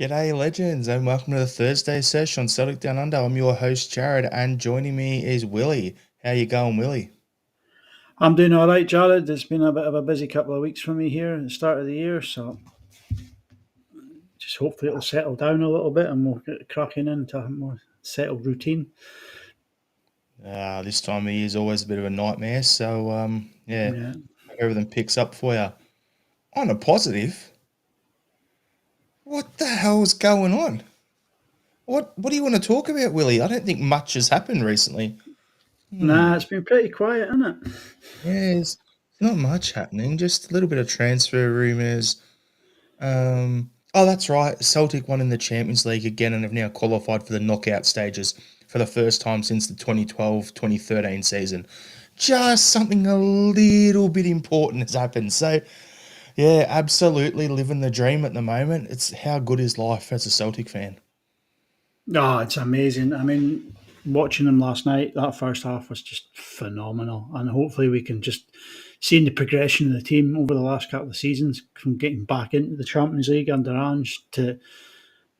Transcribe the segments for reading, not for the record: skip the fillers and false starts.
G'day, legends, and welcome to the Thursday Sesh on Celtic Down Under. I'm your host, Jared, and joining me is Willie. How you going, Willie? I'm doing all right, Jared. It's been a bit of a busy couple of weeks for me here at the start of the year, so just hopefully it'll settle down a little bit and we'll get cracking into a more settled routine. This time of year is always a bit of a nightmare, so yeah, Yeah. hope everything picks up for you. On a positive, what the hell's going on? What do you want to talk about, Willie? I don't think much has happened recently. Nah, it's been pretty quiet, isn't it? Yeah, it's not much happening, just a little bit of transfer rumours. Oh, that's right. Celtic won in the Champions League again and have now qualified for the knockout stages for the first time since the 2012-2013 season. Just something a little bit important has happened. So, yeah, absolutely living the dream at the moment. It's how good is life as a Celtic fan? Oh, it's amazing. I mean, watching them last night, that first half was just phenomenal. And hopefully we can just see the progression of the team over the last couple of seasons from getting back into the Champions League under Ange to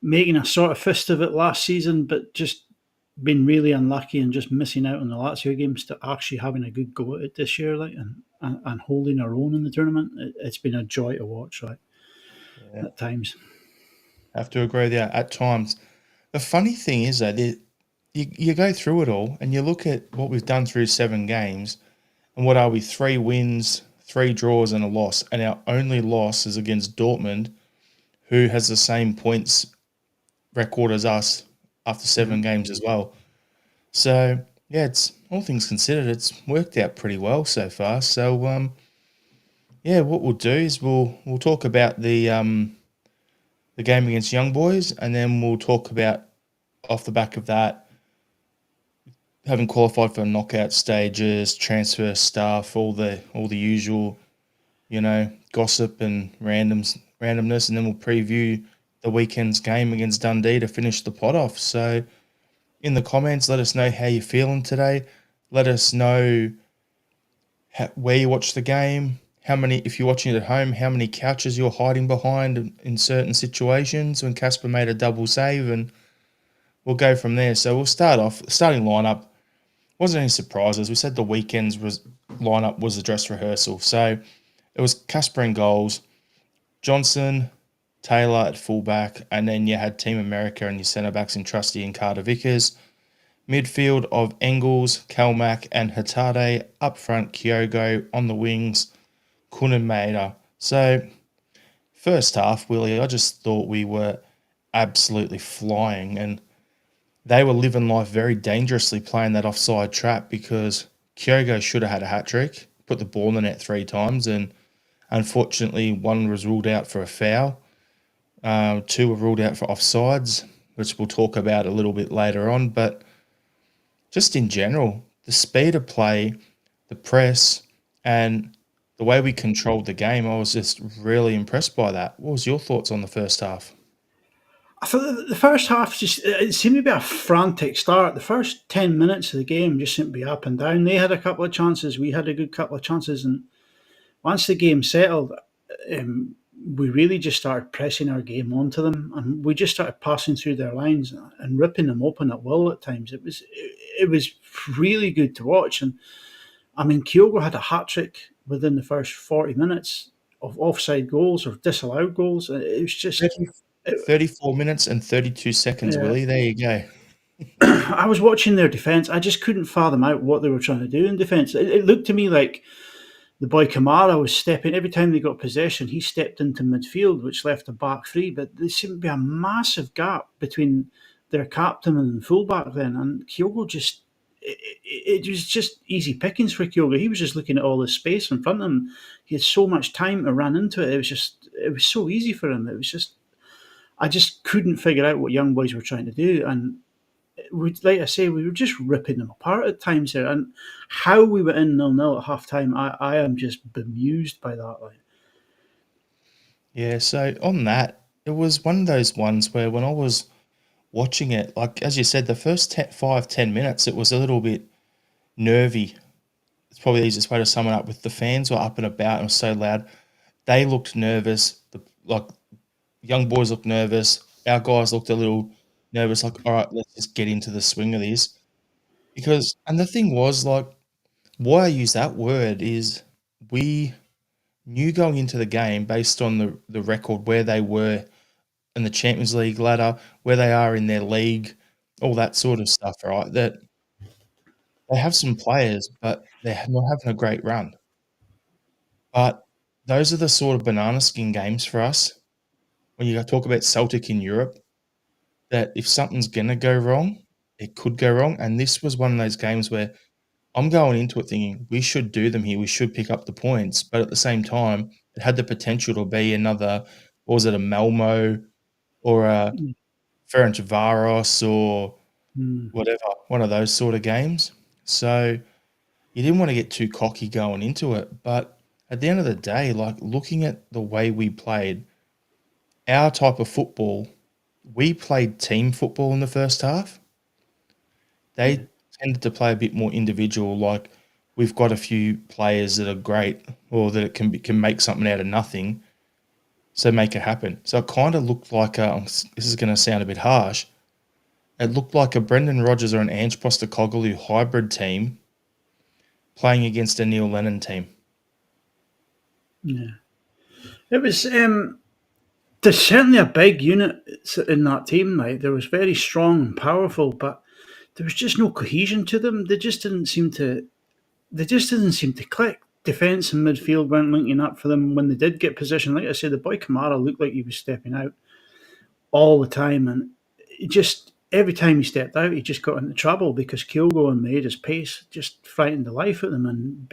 making a sort of fist of it last season, but just been really unlucky and just missing out on the Lazio games to actually having a good go at it this year, like and holding our own in the tournament. It's been a joy to watch, like Yeah, at times. I have to agree with you at times. The funny thing is, though, that you go through it all and you look at what we've done through 7 games. And what are we? 3 wins, 3 draws, and a loss. And our only loss is against Dortmund, who has the same points record as us after Yeah. 7 games as well. So yeah, it's all things considered, it's worked out pretty well so far. So yeah, what we'll do is we'll talk about the game against Young Boys, and then we'll talk about off the back of that having qualified for knockout stages, transfer stuff, all the usual gossip and randomness, and then we'll preview the weekend's game against Dundee to finish the pot off. So, in the comments, let us know how you're feeling today. Let us know where you watch the game, how many, if you're watching it at home, how many couches you're hiding behind in certain situations when Casper made a double save, and we'll go from there. So, we'll start off. Starting lineup wasn't any surprises. We said the weekend's lineup was the dress rehearsal. So, it was Casper in goals, Johnson, Taylor at fullback, and then you had Team America and your centre backs in Trusty and Carter Vickers. Midfield of Engels, Kalmack, and Hatate. Up front, Kyogo. On the wings, Kun and Maeda. So, first half, Willie, I just thought we were absolutely flying, and they were living life very dangerously playing that offside trap because Kyogo should have had a hat trick, put the ball in the net 3 times, and unfortunately, one was ruled out for a foul. 2 were ruled out for offsides, which we'll talk about a little bit later on. But just in general, the speed of play, the press, and the way we controlled the game, I was just really impressed by that. What was your thoughts on the first half? I thought the first half just it seemed to be a frantic start. The first 10 minutes of the game just seemed to be up and down. They had a couple of chances, we had a good couple of chances, and once the game settled, um, we really just started pressing our game onto them, and we just started passing through their lines and ripping them open at will at times. It was really good to watch, and I mean, Kyogo had a hat trick within the first 40 minutes of offside goals or disallowed goals. It was just, 30, it, 34 minutes and 32 seconds, yeah. Willie. There you go. I was watching their defence. I just couldn't fathom out what they were trying to do in defence. It looked to me like the boy Kamara was stepping every time they got possession. He stepped into midfield, which left a back three. But there seemed to be a massive gap between their captain and fullback then, and Kyogo just. It was just easy pickings for Kyogo. He was just looking at all the space in front of him. He had so much time to run into it. It was so easy for him. It was just, I just couldn't figure out what young boys were trying to do. And like I say, we were just ripping them apart at times there. And how we went in 0-0 at half time, I am just bemused by that. Like, Yeah, so on that, it was one of those ones where when I was watching it, like as you said, the first 5, 10 minutes, it was a little bit nervy. It's probably the easiest way to sum it up. With the fans were up and about and it was so loud, they looked nervous. Like young boys looked nervous. our guys looked a little nervous, like, "All right, let's just get into the swing of this." Because and the thing was, like, why I use that word is we knew going into the game based on the record where they were in the Champions League ladder, where they are in their league, all that sort of stuff, right? That they have some players, but they're not having a great run. But those are the sort of banana skin games for us when you talk about Celtic in Europe, that if something's gonna go wrong, it could go wrong, and this was one of those games where I'm going into it thinking, "We should do them here, we should pick up the points," but at the same time, it had the potential to be another what was it, a Malmo or a Mm, Ferencvaros or mm, whatever, one of those sort of games. So, you didn't wanna get too cocky going into it, but at the end of the day, like, looking at the way we played, our type of football, we played team football in the first half. yeah, They tended to play a bit more individual, like, we've got a few players that are great or that it can make something out of nothing, so make it happen. So it kinda looked like this is gonna sound a bit harsh, it looked like a Brendan Rodgers or an Ange Postecoglou hybrid team playing against a Neil Lennon team. yeah. It was. There's certainly a big unit in that team. Like there was very strong and powerful, but there was just no cohesion to them. They just didn't seem to. They just didn't seem to click. Defense and midfield weren't linking up for them when they did get possession. Like I said, the boy Kamara looked like he was stepping out all the time, and it just every time he stepped out, he just got into trouble because Kyogo and made his pace just frightened the life out of them. And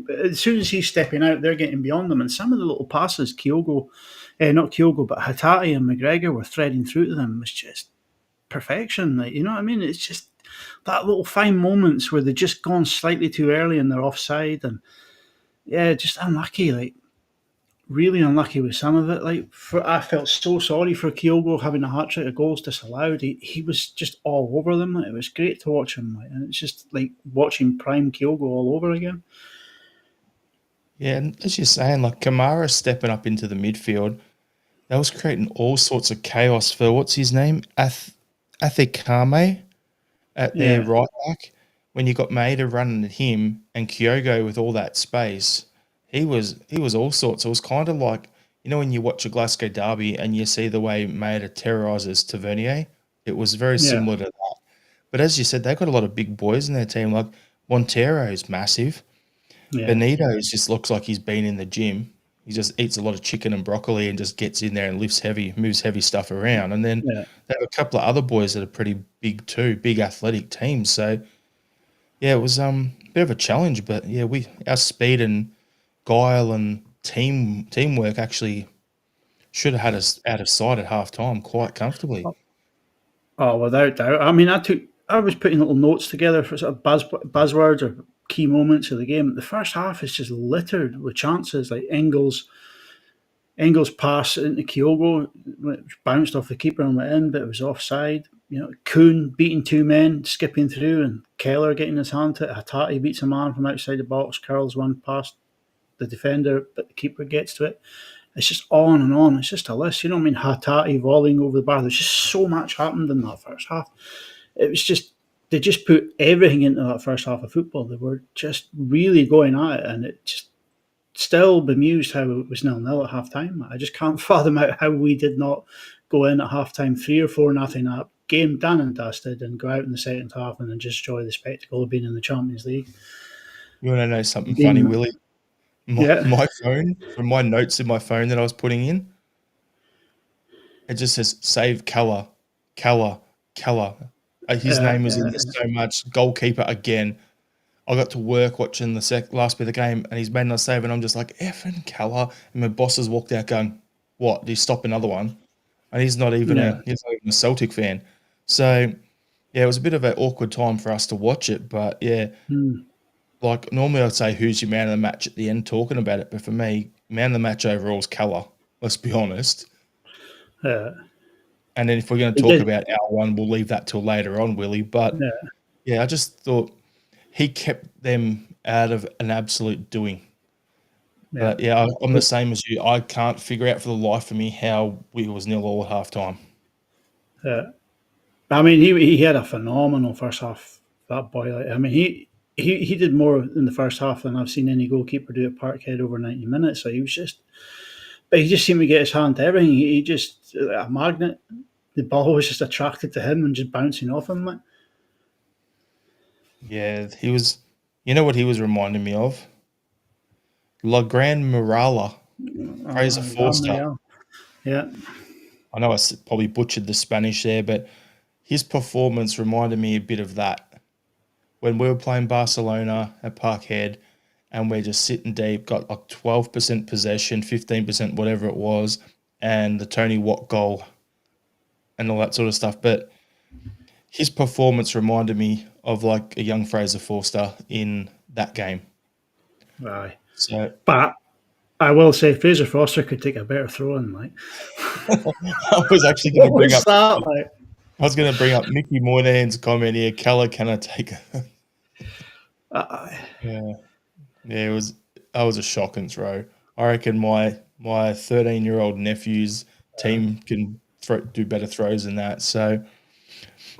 as soon as he's stepping out, they're getting beyond them. And some of the little passes not Kyogo, but Hatate and McGregor were threading through to them was just perfection. Like, you know what I mean? It's just that little fine moments where they've just gone slightly too early and they're offside, and yeah, just unlucky. Like really unlucky with some of it. I felt so sorry for Kyogo having a hat trick of goals disallowed. He was just all over them. It was great to watch him, and it's just like watching prime Kyogo all over again. Yeah, and as you're saying, like, Kamara stepping up into the midfield, that was creating all sorts of chaos for what's his name? Athikame at their Yeah, right back. When you got Maeda running at him and Kyogo with all that space, he was all sorts. It was kinda like, you know, when you watch a Glasgow derby and you see the way Maeda terrorises Tavernier? It was very yeah, similar to that. But as you said, they've got a lot of big boys in their team, like, Montero's massive. yeah, Benito's just looks like he's been in the gym. He just eats a lot of chicken and broccoli and just gets in there and lifts heavy moves heavy stuff around, and then yeah. they have a couple of other boys that are pretty big too, big athletic teams, so, yeah, it was, a bit of a challenge, but, yeah, our speed and guile and teamwork actually should have had us out of sight at halftime quite comfortably. Oh, without doubt. I mean, I was putting little notes together for sort of buzzwords or key moments of the game. The first half is just littered with chances like Engels' pass into Kyogo, which bounced off the keeper and went in, but it was offside. You know, Kuhn beating two men, skipping through, and Keller getting his hand to it. Hatate beats a man from outside the box, curls one past the defender, but the keeper gets to it. It's just on and on. It's just a list. You know what I mean? Hatate volleying over the bar. There's just so much happened in that first half. It was just they just put everything into that first half of football. They were just really going at it, and it just still bemused how it was 0-0 at half time. I just can't fathom out how we did not go in at half time 3 or 4 nothing up, game done and dusted, and go out in the second half and then just enjoy the spectacle of being in the Champions League. You wanna know something funny, Being, Willie? My yeah, my phone from my notes in my phone that I was putting in, it just says, "Save Keller, Keller, Keller." His name was in there so much. Goalkeeper again. I got to work watching the last bit of the game, and he's made another save, and I'm just like, "Effing Keller." And my boss has walked out going, "What? Did he stop another one?" And yeah, he's not even a Celtic fan. So, yeah, it was a bit of an awkward time for us to watch it, but yeah, mm, like, normally I'd say, "Who's your man of the match?" at the end talking about it, but for me, man of the match overall is Keller, let's be honest. uh, And then if we're gonna he talk did, about our one, we'll leave that till later on, Willie, but, yeah, yeah, I just thought he kept them out of an absolute doing. yeah. But, yeah, I'm the same as you. I can't figure out for the life of me how we was 0-0 at halftime. I mean, he had a phenomenal first half. That boy, I mean, he did more in the first half than I've seen any goalkeeper do at Parkhead over 90 minutes. So he was just, but he just seemed to get his hand to everything. He just a magnet. The ball was just attracted to him and just bouncing off him. Like, Yeah, he was. You know what he was reminding me of? La Grande Muralla, Fraser Forster. Gabriel. Yeah, I know probably butchered the Spanish there, but his performance reminded me a bit of that when we were playing Barcelona at Parkhead, and we're just sitting deep, got like 12% possession, 15%, whatever it was, and the Tony Watt goal and all that sort of stuff. But his performance reminded me of like a young Fraser Forster in that game. aye. So But I will say Fraser Foster could take a better throw in. Like, I was actually going to what bring was up. that? Like, I was going to bring up Mickey Moynihan's comment here. Keller, can I take a? uh, Yeah, yeah. It was. That was a shocking throw. I reckon my 13-year-old nephew's team can do better throws than that. So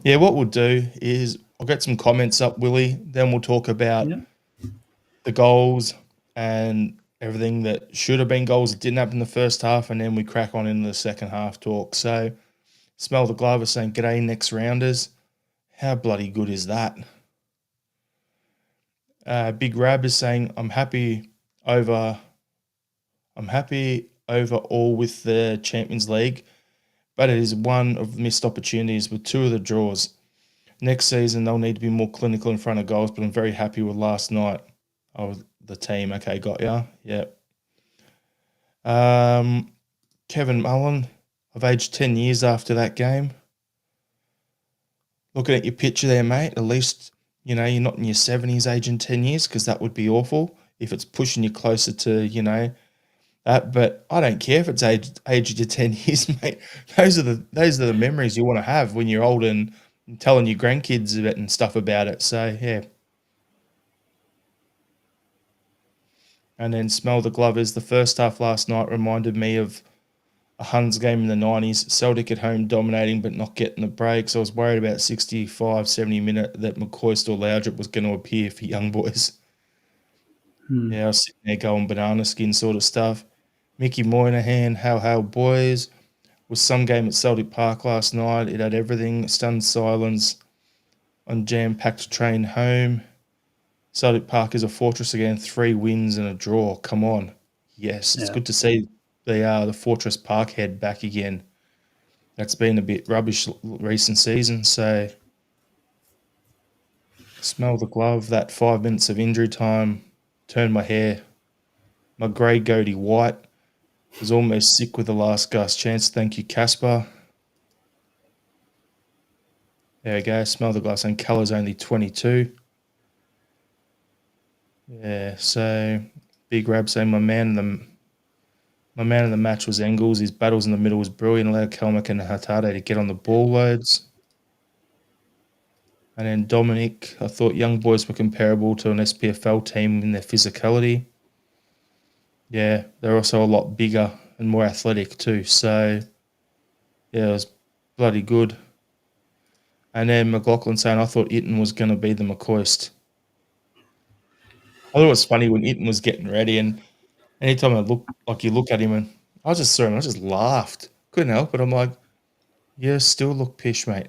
yeah, what we'll do is I'll get some comments up, Willie. Then we'll talk about yeah, the goals and everything that should have been goals that didn't happen in the first half, and then we crack on into the second half talk. So, Smell the Glove is saying, "G'day, next rounders." How bloody good is that? Big Rab is saying, over. I'm happy over all with the Champions League, but it is one of missed opportunities with two of the draws. Next season, they'll need to be more clinical in front of goals, but I'm very happy with last night. Oh, the team. Okay, got ya. Yep. Kevin Mullen, I've aged 10 years after that game. Looking at your picture there, mate, at least, you're not in your 70s aging 10 years, because that would be awful if it's pushing you closer to, that. But I don't care if it's aged you 10 years, mate. Those are the memories you want to have when you're old and telling your grandkids about and stuff about it. So, yeah. And then Smell the Glovers. The first half last night reminded me of a Huns game in the 90s. Celtic at home dominating but not getting the breaks. I was worried about 65, 70 minute that McCoist or Loudrip was going to appear for young boys. Yeah, I was sitting there going banana skin sort of stuff. Mickey Moynihan, how boys. Was some game at Celtic Park last night. It had everything. Stunned silence on jam-packed train home. Celtic Park is a fortress again. 3 wins and a draw. Come on. Yes, it's yeah. good to see the Fortress Parkhead back again. That's been a bit rubbish recent season. So, Smell the Glove. That 5 minutes of injury time turned my hair. My grey goatee white. Was almost sick with the last gasp chance. Thank you, Casper. There we go. Smell the Glass. And Keller's only 22. Yeah. So, Big Rab saying my man of the match was Engels. His battles in the middle was brilliant. Allowed Kelmack and Hatate to get on the ball loads. And then Dominic, I thought young boys were comparable to an SPFL team in their physicality. Yeah, they're also a lot bigger and more athletic too. So, yeah, it was bloody good. And then McLaughlin saying, I thought Itten was going to be the McCoist. I thought it was funny when Itten was getting ready, and anytime you look at him, and I just saw him, I just laughed. Couldn't help it. I'm like, you still look pish, mate.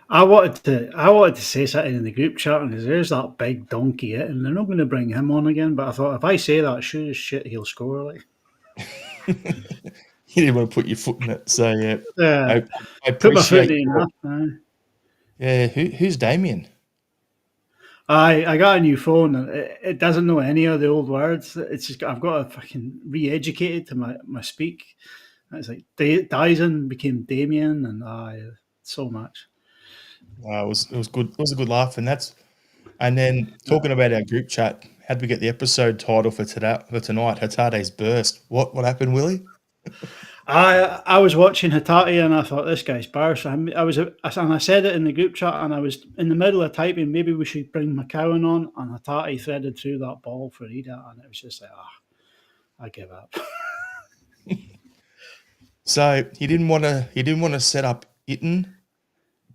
I wanted to say something in the group chat, and there's that big donkey, and they're not going to bring him on again. But I thought if I say that, sure as shit, he'll score. Like, You didn't want to put your foot in it. So, yeah, uh, I put my foot appreciate in your. that. Yeah, who's Damien? I got a new phone, and it doesn't know any of the old words. It's just I've got to fucking re-educate it to my speak. And it's like Dyson became Damien, and so much. It was good. It was a good laugh, and then talking about our group chat. How did we get the episode title for tonight? Hatate's burst. What happened, Willie? I was watching Hatate and I thought this guy's bar. So I said it in the group chat, and I was in the middle of typing. Maybe we should bring McCowan on, and Hatate threaded through that ball for Ida, and it was just like, I give up. So he didn't want to set up Itten,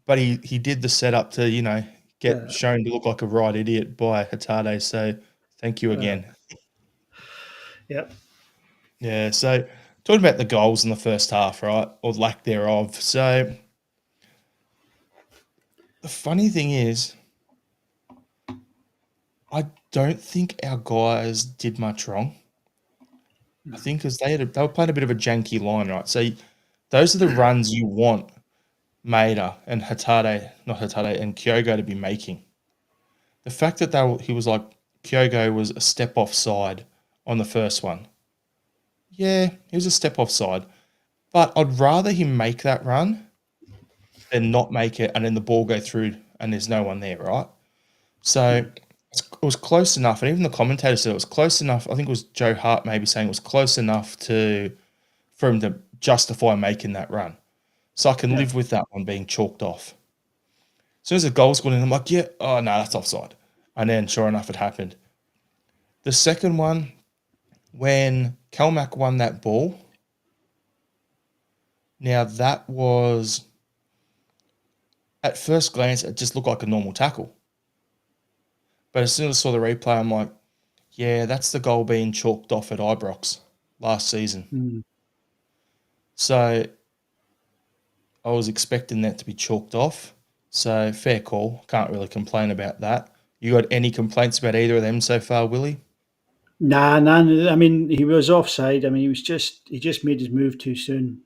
but he did the setup to, get Yeah. shown to look like a right idiot by Hatate. So thank you Uh, again. yep. Yeah, so talking about the goals in the first half, right? Or lack thereof. So the funny thing is, I don't think our guys did much wrong. I think because they were playing a bit of a janky line, right? So those are the runs you want Maeda and Hatate, not Hatate, and Kyogo to be making. The fact that he was like Kyogo was a step offside on the first one. Yeah, he was a step offside, but I'd rather him make that run than not make it and then the ball go through and there's no one there, right? So it was close enough, and even the commentator said it was close enough. I think it was Joe Hart maybe saying it was close enough for him to justify making that run. So I can Yeah. live with that one being chalked off. As soon as the goal scored in, I'm like, yeah, oh no, that's offside. And then sure enough, it happened. The second one, when Kelmac won that ball, now that was at first glance, it just looked like a normal tackle. But as soon as I saw the replay, I'm like, yeah, that's the goal being chalked off at Ibrox last season. Mm. So I was expecting that to be chalked off. So fair call. Can't really complain about that. You got any complaints about either of them so far, Willie? Nah, none. I mean, he was offside. I mean, he just made his move too soon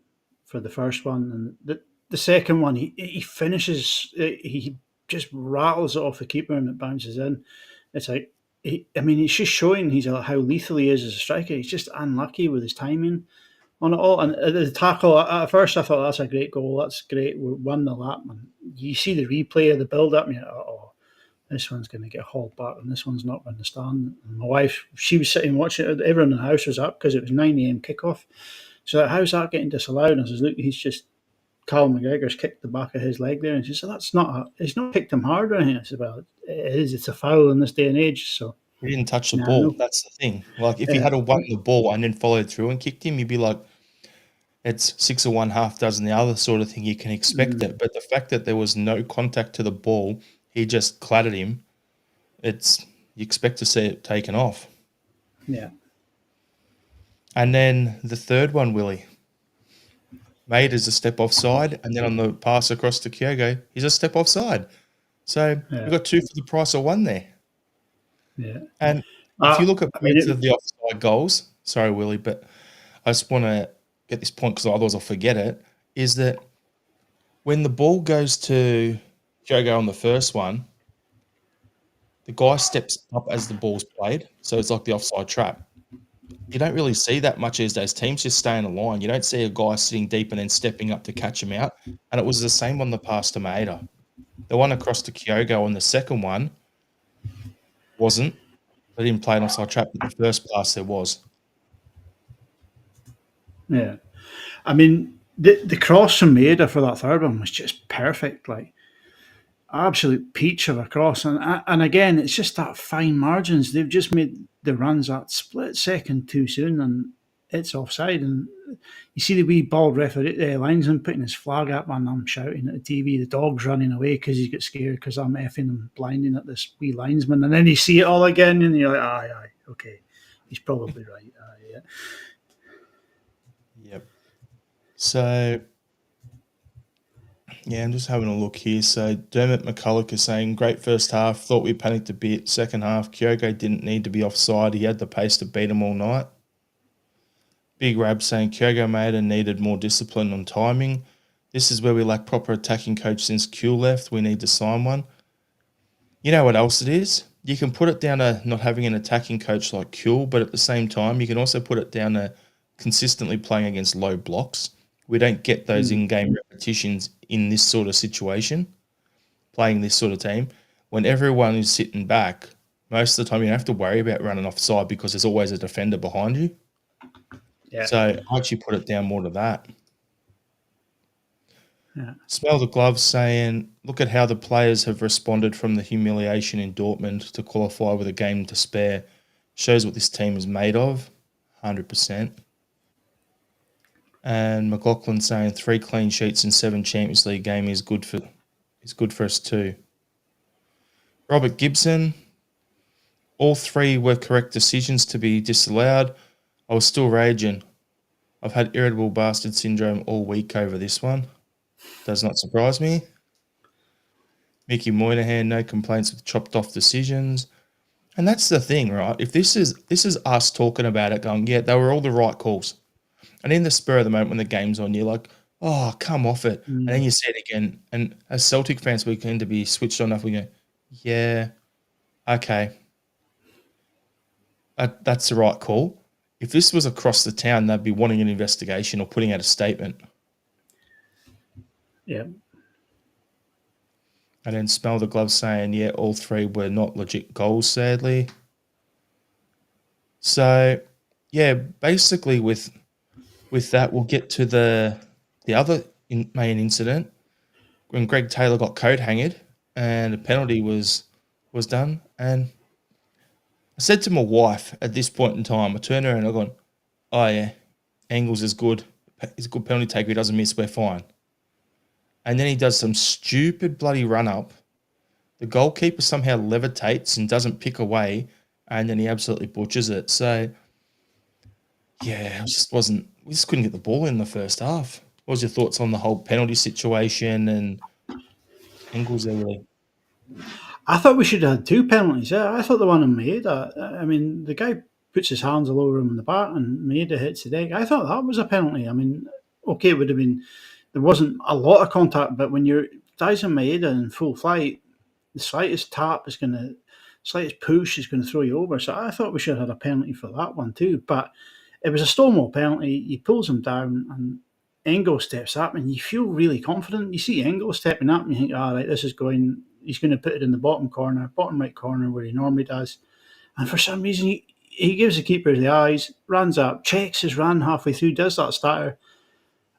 for the first one, and the second one, he finishes. He just rattles it off the keeper and it bounces in. It's like, I mean, it's just showing how lethal he is as a striker. He's just unlucky with his timing on it all. And the tackle at first, I thought that's a great goal. That's great. We won the lap, man. You see the replay of the build up, and you're like, oh, this one's going to get hauled back and this one's not going to stand. And my wife, she was sitting watching it. Everyone in the house was up because it was 9 a.m. kickoff. So how's that getting disallowed? And I says, look, he's just, Callum McGregor's kicked the back of his leg there. And she said, that's not, he's not kicked him hard or anything. I said, well, it is, it's a foul in this day and age. So, He didn't touch the nah, ball. no. That's the thing. Like if he Yeah. had won the ball and then followed through and kicked him, you'd be like, it's 6 of one, half dozen the other sort of thing. You can expect Mm, it. But the fact that there was no contact to the ball, he just clattered him. It's you expect to see it taken off. yeah. And then the third one, Willie, made is a step offside, and then on the pass across to Kyogo, he's a step offside. So we Yeah. got two for the price of one there. Yeah. And if you look at I mean, both of the offside goals, sorry, Willie, but I just want to get this point because otherwise I'll forget it, is that when the ball goes to Kyogo on the first one, the guy steps up as the ball's played. So it's like the offside trap. You don't really see that much these days. Teams just stay in a line. You don't see a guy sitting deep and then stepping up to catch him out. And it was the same on the pass to Maeda. The one across to Kyogo on the second one wasn't. They didn't play an offside trap, but the first pass there was. yeah. I mean, the cross from Maeda for that third one was just perfect. Like, absolute peach of a cross. And again, it's just that fine margins. They've just made the runs that split second too soon, and it's offside. And you see the wee bald referee linesman putting his flag up, and I'm shouting at the TV. The dog's running away because he's got scared because I'm effing and blinding at this wee linesman. And then you see it all again, and you're like, aye, okay, he's probably right. Aye, yeah. Yep. So, yeah, I'm just having a look here. So, Dermot McCulloch is saying, great first half. Thought we panicked a bit. Second half, Kyogo didn't need to be offside. He had the pace to beat him all night. Big Rab saying, Kyogo made and needed more discipline on timing. This is where we lack proper attacking coach since Q left. We need to sign one. You know what else it is? You can put it down to not having an attacking coach like Kuhl, but at the same time, you can also put it down to consistently playing against low blocks. We don't get those Mm, in-game repetitions in this sort of situation, playing this sort of team. When everyone is sitting back, most of the time you don't have to worry about running offside because there's always a defender behind you. yeah, So I actually put it down more to that. yeah, Smell the gloves saying, look at how the players have responded from the humiliation in Dortmund to qualify with a game to spare. Shows what this team is made of. 100%. And McLaughlin saying 3 clean sheets in 7 Champions League game is good for us too. Robert Gibson, all 3 were correct decisions to be disallowed. I was still raging. I've had irritable bastard syndrome all week over this one. Does not surprise me. Mickey Moynihan, no complaints with chopped off decisions. And that's the thing, right? If this is us talking about it, going, yeah, they were all the right calls. And in the spur of the moment when the game's on, you're like, oh, come off it. And then you see it again. And as Celtic fans, we tend to be switched on enough. We go, yeah, okay. That's the right call. If this was across the town, they'd be wanting an investigation or putting out a statement. Yeah. And then Smell the Glove saying, yeah, all 3 were not legit goals, sadly. So, yeah, basically with that, we'll get to the other main incident when Greg Taylor got coat hanged and a penalty was done. And I said to my wife at this point in time, I turned around and I gone, oh yeah, Engels is good. He's a good penalty taker. He doesn't miss. We're fine. And then he does some stupid bloody run up. The goalkeeper somehow levitates and doesn't pick away, and then he absolutely butchers it. So, yeah, we just couldn't get the ball in the first half. What was your thoughts on the whole penalty situation and Engels there, really? I thought we should have had 2 penalties. Yeah, I thought the one on Maeda. I mean, the guy puts his hands all over him in the back, and Maeda hits the deck. I thought that was a penalty. I mean, okay, it would have been. There wasn't a lot of contact, but when you're Dyson Maeda in full flight, the slightest slightest push is going to throw you over. So I thought we should have had a penalty for that one too. But it was a Stonewall penalty. He pulls him down, and Engel steps up, and you feel really confident. You see Engel stepping up, and you think, all right, this is going. He's going to put it in the bottom right corner where he normally does. And for some reason, he gives the keeper the eyes, runs up, checks his run halfway through, does that starter,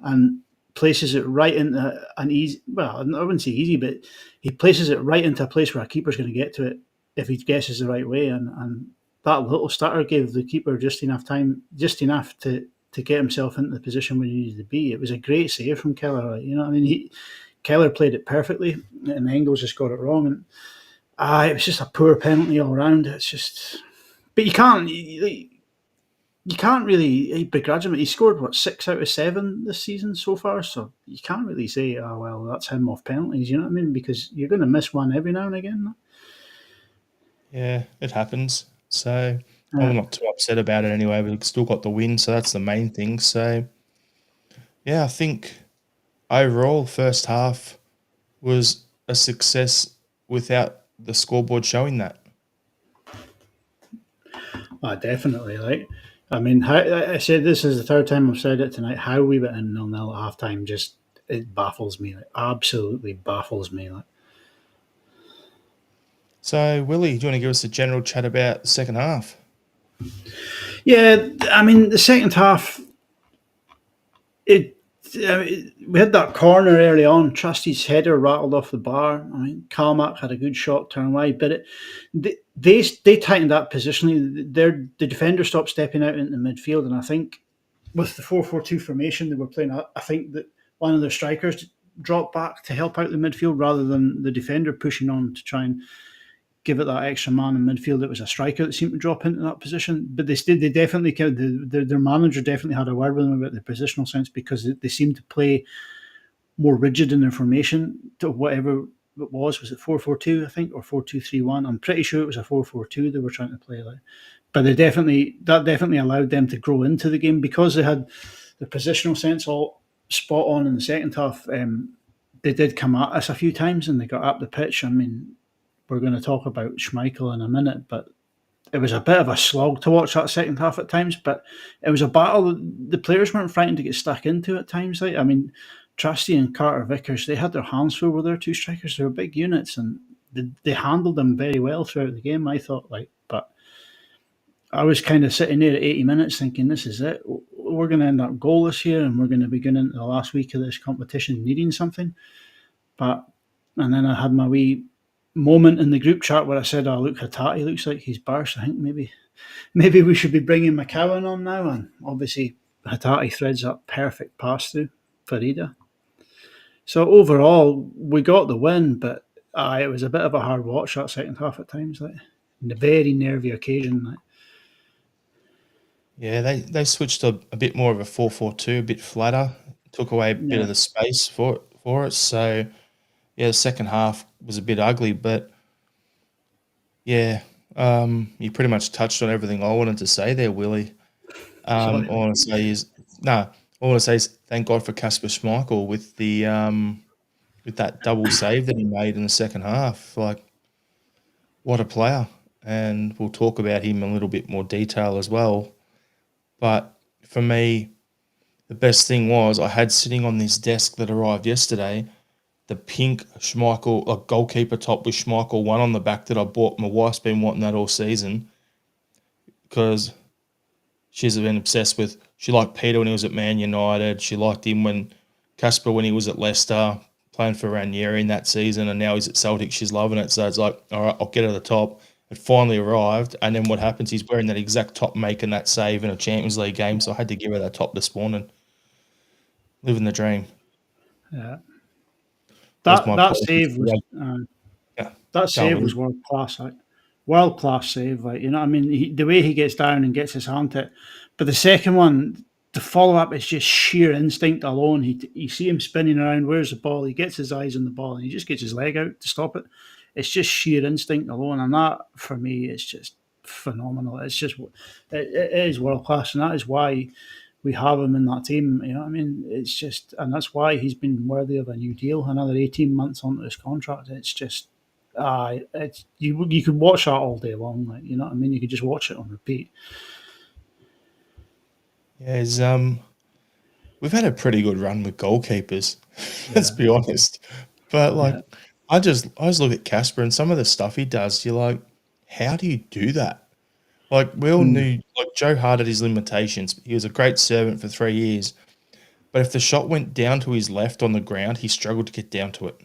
and places it right into an easy, well, I wouldn't say easy, but he places it right into a place where a keeper's going to get to it if he guesses the right way. And that little stutter gave the keeper just enough time, just enough to get himself into the position where he needed to be. It was a great save from Keller. You know what I mean? Keller played it perfectly, and Engels just got it wrong. And it was just a poor penalty all round. It's just, but you can't really begrudge him. He scored 6 out of 7 this season so far, so you can't really say, oh well, that's him off penalties. You know what I mean? Because you're going to miss one every now and again. Yeah, it happens. So I'm not too upset about it anyway. We've still got the win, so that's the main thing. So yeah, I think overall first half was a success without the scoreboard showing that. Definitely. Like, I mean, I said this is the 3rd time I've said it tonight. How we went in 0-0 at halftime just it baffles me. Like, absolutely baffles me. Like. So Willie, do you want to give us a general chat about the second half? Yeah, I mean, the second half, we had that corner early on. Trusty's header rattled off the bar. I mean, Kalmak had a good shot turn wide, but they tightened that positionally. The defender stopped stepping out into midfield, and I think with the 4-4-2 formation they were playing, I think that one of the strikers dropped back to help out the midfield rather than the defender pushing on to try and give it that extra man in midfield. It was a striker that seemed to drop into that position. But they definitely, their manager definitely had a word with them about the positional sense, because they seemed to play more rigid in their formation to whatever it was. Was it 4-4-2, I think, or 4-2-3-1? I'm pretty sure it was a 4-4-2 they were trying to play like. But that definitely allowed them to grow into the game because they had the positional sense all spot on in the second half. They did come at us a few times and they got up the pitch. I mean, we're going to talk about Schmeichel in a minute, but it was a bit of a slog to watch that second half at times. But it was a battle the players weren't frightened to get stuck into at times. Like, I mean, Trusty and Carter Vickers, they had their hands full with their 2 strikers. They were big units and they handled them very well throughout the game, I thought. But I was kind of sitting there at 80 minutes thinking, this is it. We're going to end up goalless here and we're going to be going into the last week of this competition needing something. And then I had my wee moment in the group chat where I said, oh, look, looks like he's burst. I think maybe we should be bringing McCowan on now. And obviously Hatate threads that perfect pass through for Ida. So overall, we got the win, but it was a bit of a hard watch that second half at times. Like, and a very nervy occasion. Like, Yeah, they switched to a bit more of a 4-4-2, a bit flatter, took away a bit yeah, of the space for it. So yeah, the second half was a bit ugly, but yeah, you pretty much touched on everything I wanted to say there, Willie. sorry, All I mate. want to say is no. All I want to say is thank God for Casper Schmeichel with that double save that he made in the second half. Like, what a player! And we'll talk about him in a little bit more detail as well. But for me, the best thing was I had sitting on this desk that arrived yesterday the pink Schmeichel, a goalkeeper top with Schmeichel one on the back that I bought. My wife's been wanting that all season because she's been obsessed with. She liked Peter when he was at Man United. She liked him when Casper when he was at Leicester playing for Ranieri in that season, and now he's at Celtic. She's loving it. So it's like, all right, I'll get her the top. It finally arrived, and then what happens? He's wearing that exact top, making that save in a Champions League game. So I had to give her that top this morning. Living the dream. Yeah. There's That my that apologies. save was Yeah, that can't save win. was world class. Like, world class save. Like, you know what I mean? The way he gets down and gets his hand to it. But the second one, the follow up is just sheer instinct alone. You see him spinning around. Where's the ball? He gets his eyes on the ball and he just gets his leg out to stop it. It's just sheer instinct alone, and that for me is just phenomenal. It's just it is world class, and that is why we have him in that team. You know what I mean? It's just, and that's why he's been worthy of a new deal. Another 18 months onto his contract. It's just, it's you could watch that all day long. Like, you know what I mean? You could just watch it on repeat. Yeah, we've had a pretty good run with goalkeepers. Let's Yeah, be honest. But like, yeah, I just look at Casper and some of the stuff he does. You're like, how do you do that? Like, we all mm, knew, like, Joe Hart had his limitations. He was a great servant for 3 years, but if the shot went down to his left on the ground, he struggled to get down to it.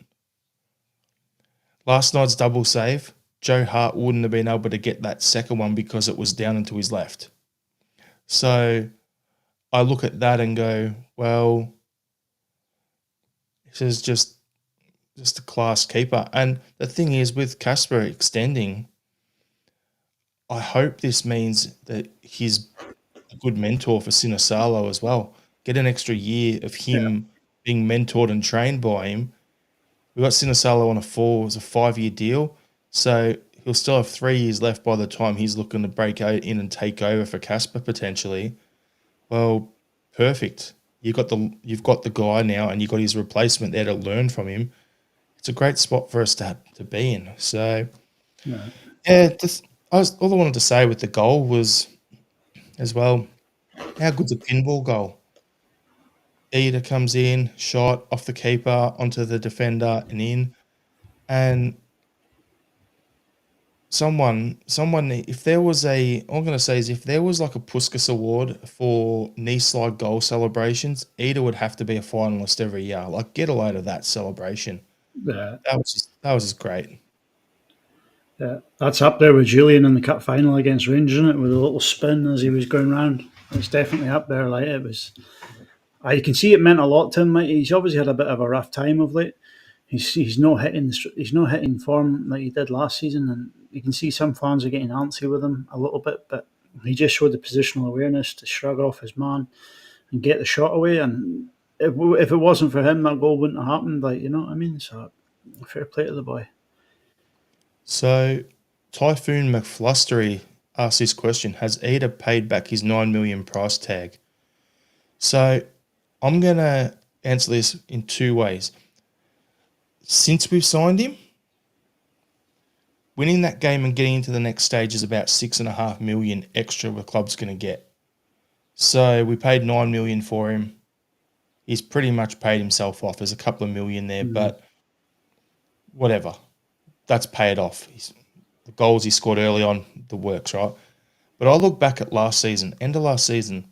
Last night's double save, Joe Hart wouldn't have been able to get that second one because it was down into his left. So I look at that and go, well, this is just a class keeper. And the thing is, with Casper extending, I hope this means that he's a good mentor for Sinisalo as well. Get an extra year of yeah, him being mentored and trained by him. We got Sinisalo on it was a 5-year deal, so he'll still have 3 years left by the time he's looking to break out in and take over for Casper potentially. Well, perfect. You've got the guy now, and you've got his replacement there to learn from him. It's a great spot for us to be in. So yeah, yeah, all I wanted to say with the goal was as well, how good's a pinball goal? Eder comes in, shot off the keeper onto the defender and in, and someone, if there was all I'm gonna say is if there was like a Puskas Award for knee slide goal celebrations, Eder would have to be a finalist every year. Like, get a load of that celebration. yeah. That was just great. Yeah, that's up there with Julian in the cup final against Rangers, isn't it? With a little spin as he was going round. It's definitely up there. Like, it was. I can see it meant a lot to him. Mate. He's obviously had a bit of a rough time of late. He's not hitting form like he did last season, and you can see some fans are getting antsy with him a little bit. But he just showed the positional awareness to shrug off his man and get the shot away. And if it wasn't for him, that goal wouldn't have happened. Like, you know what I mean? So fair play to the boy. So Typhoon McFlustery asked this question: has Eder paid back his 9 million price tag? So I'm gonna answer this in two ways. Since we've signed him, winning that game and getting into the next stage is about 6.5 million extra the club's going to get. So we paid 9 million for him. He's pretty much paid himself off. There's a couple of million there, Mm. but whatever. That's paid off. The goals he scored early on, the works, right? But I look back at last season, end of last season,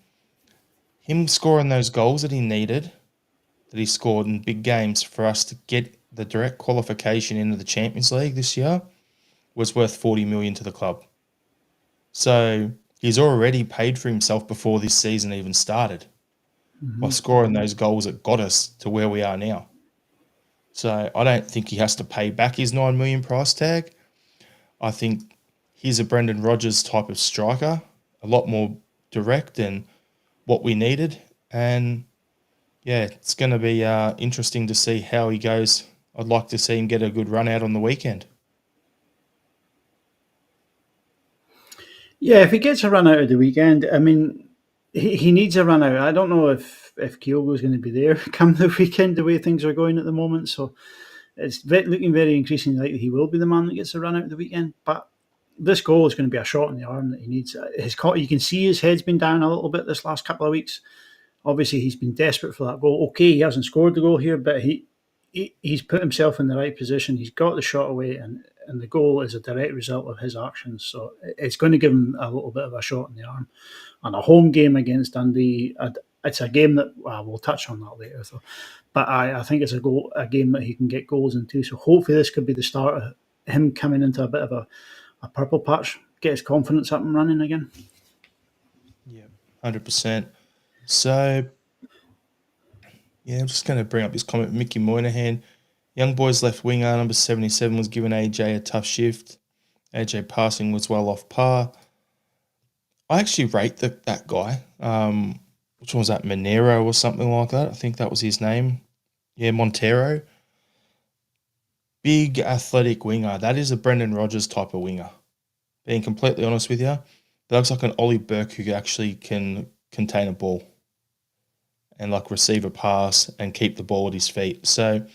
him scoring those goals that he needed, that he scored in big games for us to get the direct qualification into the Champions League this year was worth 40 million to the club. So he's already paid for himself before this season even started. by scoring those goals that got us to where we are now. So I don't think he has to pay back his $9 million price tag. I think he's a Brendan Rodgers type of striker, a lot more direct and what we needed. And yeah, it's going to be interesting to see how he goes. I'd like to see him get a good run out on the weekend. Yeah, if he gets a run out of the weekend, I mean, he needs a run out. I don't know if Kyogo's going to be there come the weekend, the way things are going at the moment. So it's looking very increasingly likely he will be the man that gets a run out of the weekend. But this goal is going to be a shot in the arm that he needs. You can see his head's been down a little bit this last couple of weeks. Obviously, he's been desperate for that goal. Okay, he hasn't scored the goal here, but he's put himself in the right position. He's got the shot away, and the goal is a direct result of his actions. So it's going to give him a little bit of a shot in the arm. On a home game against Dundee, it's a game that we'll touch on that later. So, but I think it's a game that he can get goals into. So hopefully this could be the start of him coming into a bit of a purple patch, get his confidence up and running again. Yeah, 100%. So, yeah, I'm just going to bring up this comment. Mickey Moynihan, young boys left winger, number 77, was given AJ a tough shift. AJ passing was well off par. I actually rate that guy. Which one was that? Monero or something like that. I think that was his name. Yeah, Montero. Big athletic winger. That is a Brendan Rodgers type of winger. Being completely honest with you, that looks like an Ollie Burke who actually can contain a ball and like receive a pass and keep the ball at his feet. So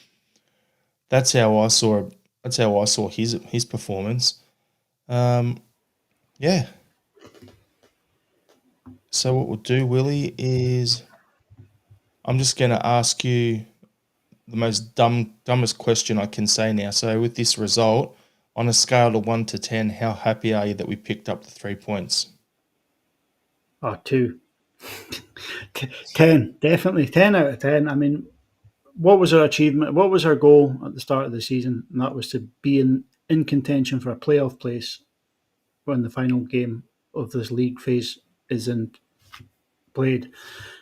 that's how I saw. That's how I saw his performance. Yeah. So what we'll do, Willie, is I'm just going to ask you the most dumbest question I can say now. So with this result, on a scale of 1 to 10, how happy are you that we picked up the 3 points? 2. 10, definitely 10 out of 10. I mean, what was our achievement? What was our goal at the start of the season? And that was to be in contention for a playoff place when the final game of this league phase is in played.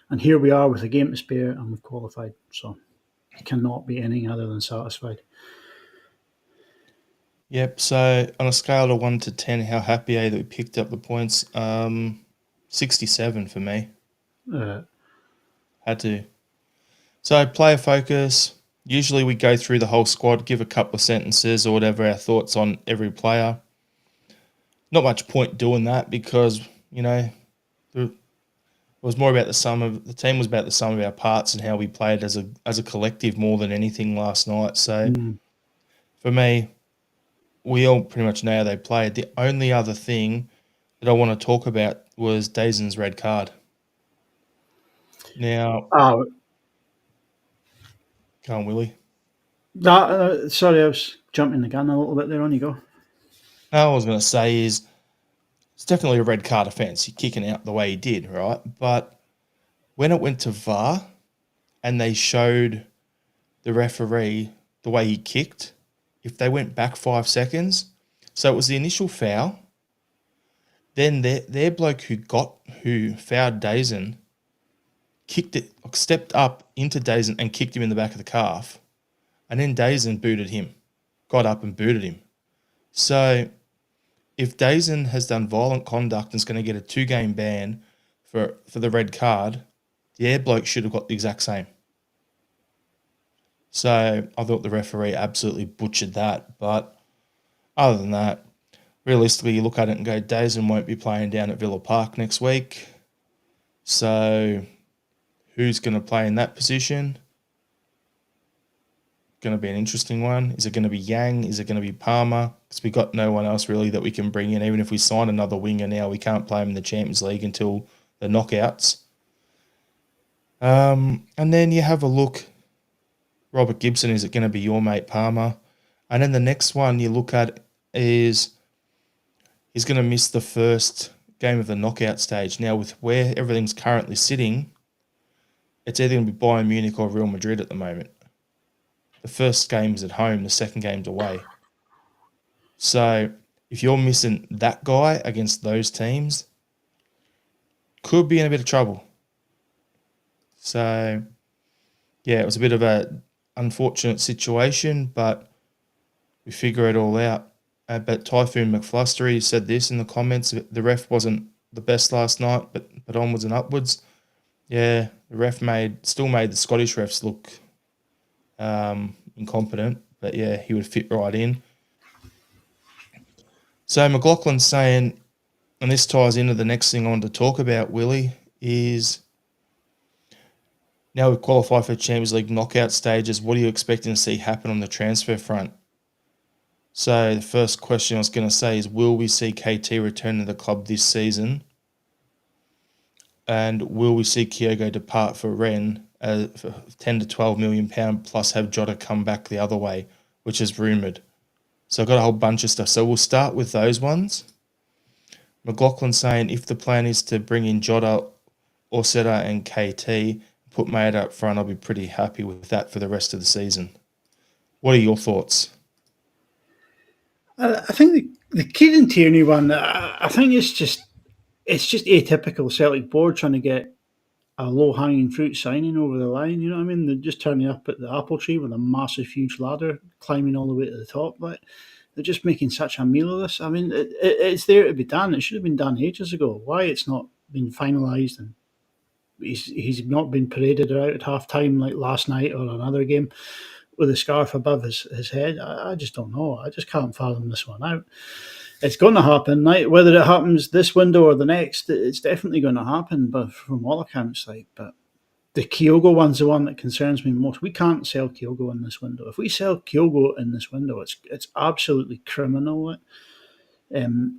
And here we are with a game to spare, and we've qualified. So cannot be anything other than satisfied. Yep. So on a scale of 1 to 10, how happy are you that we picked up the points? 67 for me. Had to. So player focus. Usually we go through the whole squad, give a couple of sentences or whatever our thoughts on every player. Not much point doing that because, it was more about the team was about the sum of our parts and how we played as a collective more than anything last night. So for me, we all pretty much know how they played. The only other thing that I want to talk about was Dazen's red card. Now, go on, Willie. Sorry, I was jumping the gun a little bit there. On you go. All I was going to say is it's definitely a red card offence. You're kicking out the way he did, right? But when it went to VAR and they showed the referee the way he kicked, if they went back 5 seconds, so it was the initial foul, then their bloke who fouled Dazen kicked it, stepped up into Dazen and kicked him in the back of the calf, and then Dazen booted him, got up and booted him. So if Dazen has done violent conduct and is going to get a 2-game ban for the red card, the air bloke should have got the exact same. So I thought the referee absolutely butchered that. But other than that, realistically, you look at it and go, Dazen won't be playing down at Villa Park next week. So who's going to play in that position? Going to be an interesting one. Is it going to be Yang? Is it going to be Palmer? Because we got no one else really that we can bring in. Even if we sign another winger now, we can't play him in the Champions League until the knockouts. And then you have a look. Robert Gibson, is it going to be your mate Palmer? And then the next one you look at is he's going to miss the first game of the knockout stage. Now, with where everything's currently sitting, it's either going to be Bayern Munich or Real Madrid at the moment. The first game's at home, the second game's away. So if you're missing that guy against those teams, could be in a bit of trouble. So, yeah, it was a bit of a unfortunate situation, but we figure it all out. But Typhoon McFlustery said this in the comments: the ref wasn't the best last night, but onwards and upwards. Yeah, the ref still made the Scottish refs look incompetent, but yeah, he would fit right in. So McLaughlin's saying, and this ties into the next thing I want to talk about, Willie, is now we've qualified for Champions League knockout stages. What are you expecting to see happen on the transfer front? So the first question I was going to say is, will we see KT return to the club this season? And will we see Kyogo depart for Rennes for £10 to £12 million plus have Jota come back the other way, which is rumoured? So I've got a whole bunch of stuff. So we'll start with those ones. McLaughlin saying, if the plan is to bring in Jota, Orsetta and KT, put Maeda up front, I'll be pretty happy with that for the rest of the season. What are your thoughts? I think the Kieran Tierney one, I think it's just atypical Celtic board trying to get a low hanging fruit signing over the line. You know what I mean? They're just turning up at the apple tree with a massive, huge ladder, climbing all the way to the top. Like, they're just making such a meal of this. I mean, it's there to be done. It should have been done ages ago. Why it's not been finalised and he's not been paraded out at half time like last night or another game with a scarf above his head. I just don't know. I just can't fathom this one out. It's going to happen, right? Whether it happens this window or the next, it's definitely going to happen. But from all accounts, but the Kyogo one's the one that concerns me most. We can't sell Kyogo in this window. If we sell Kyogo in this window, it's absolutely criminal. Ida's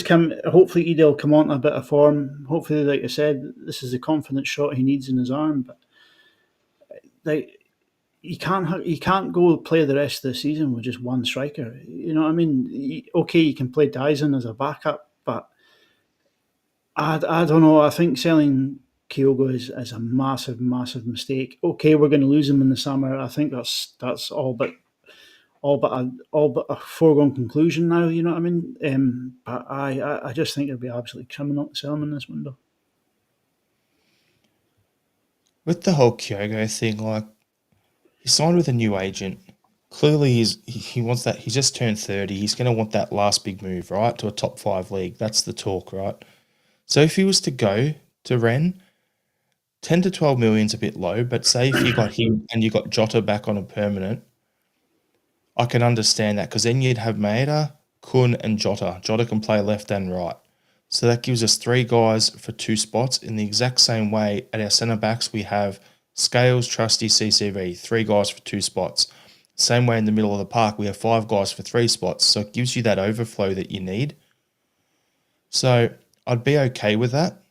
come. Hopefully, Ida will come on to a bit of form. Hopefully, like I said, this is the confidence shot he needs in his arm. But like, you can't go play the rest of the season with just one striker. You know what I mean? Okay, you can play Dyson as a backup, but I don't know. I think selling Kyogo is a massive, massive mistake. Okay, we're going to lose him in the summer. I think that's all but a foregone conclusion now. You know what I mean? But I just think it'd be absolutely criminal to sell him in this window. With the whole Kyogo thing, like, he signed with a new agent. Clearly, he wants that. He's just turned 30. He's going to want that last big move, right, to a top 5 league. That's the talk, right? So if he was to go to Rennes, 10 to 12 million's a bit low, but say if you got him and you got Jota back on a permanent, I can understand that, because then you'd have Maeda, Kun and Jota. Jota can play left and right. So that gives us 3 guys for 2 spots. In the exact same way, at our centre-backs, we have Scales, Trusty, CCV, 3 guys for 2 spots. Same way in the middle of the park, we have 5 guys for 3 spots. So it gives you that overflow that you need. So I'd be okay with that.